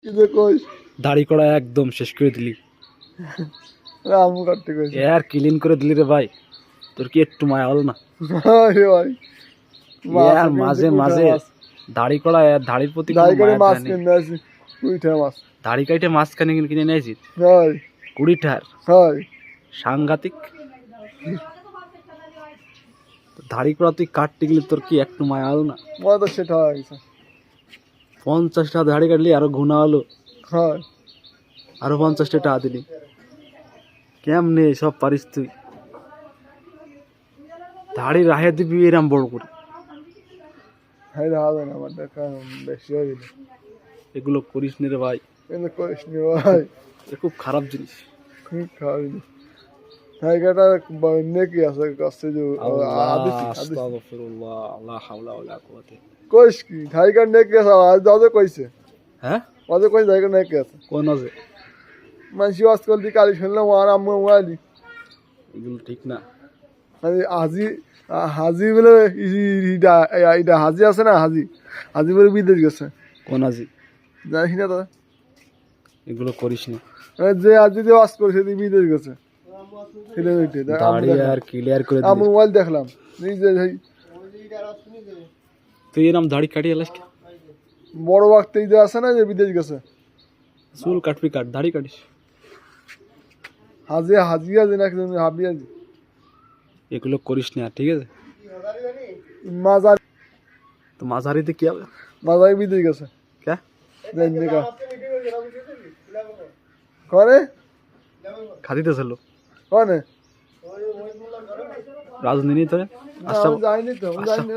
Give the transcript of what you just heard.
কি যে কইস দাড়ি করা একদম শেষ করে দিলি আমু কাটতে কইস আর ক্লিন করে দিলি রে ভাই তোর কি একটু মায়া হলো না আরে ভাই আর মাঝে মাঝে দাড়ি করা দাড়ির প্রতি দাই করে মায়া মাছ নেই কিনে আসি উইঠা মাছ দাড়ি কাটে মাছ কিনে কিনে নিয়েছি হয় 20 টাকার হয় সাংঘাতিক দাড়ি করা তুই কাটতে গেলে তোর কি একটু মায়া হলো না মজা সেটা হয়ে গেছে 50 টাকা দাড়ি কাটলি আরো গুণা হলো হয় আরো 50 টাকা দিলি কেমনে সব পারিস তুই দাড়ি রাহে দিবি এরম বড় করে হ্যাঁ হবে না আমার দেখা বেশি হয়ে গেল এগুলো করিস নি রে ভাই কিন্তু করিস নি ভাই এ খুব খারাপ জিনিস খুব খাওয়াইনি জায়গাটা নেকি আছে কাছে যে আস্তাগফিরুল্লাহ লা হাওলা ওয়ালা কুওয়াতা কইস কি জায়গা নেকি আছে আজ দাদা কইছে হ্যাঁ আজ কই জায়গা নেকি আছে কোন আছে মানসি আজকাল দি কালি শুনলাম আর আম্মু ওয়ালি এগুলো ঠিক না মানে হাজি হাজি বলে ইটা হাজি আছে না হাজি হাজি বলে বিদেশ গেছে কোন আজি জানিস না দাদা এগুলো করিস না যে আজি যে ওয়াজ করেছে দি বিদেশ গেছে সেটা ওইটা দাড়ি আর ক্লিয়ার করে আমি দিলি মোবাইল দেখলাম নিজে তুই এরম দাড়ি কাটিয়ে এলাস কি বড় বাগতে যে আছে না যে বিদেশ গেছে চুল কাটবি কাট দাড়ি কাটিস হাজি হাজি আছে না হাবি আজি এগুলো করিস না ঠিক আছে মাজার তো মাঝারিতে কি হবে মাজার বিদেশ গেছে কে জানি না করে খাদিতে ছিল করে রাজনীতি তো যাইনি তো যাইনি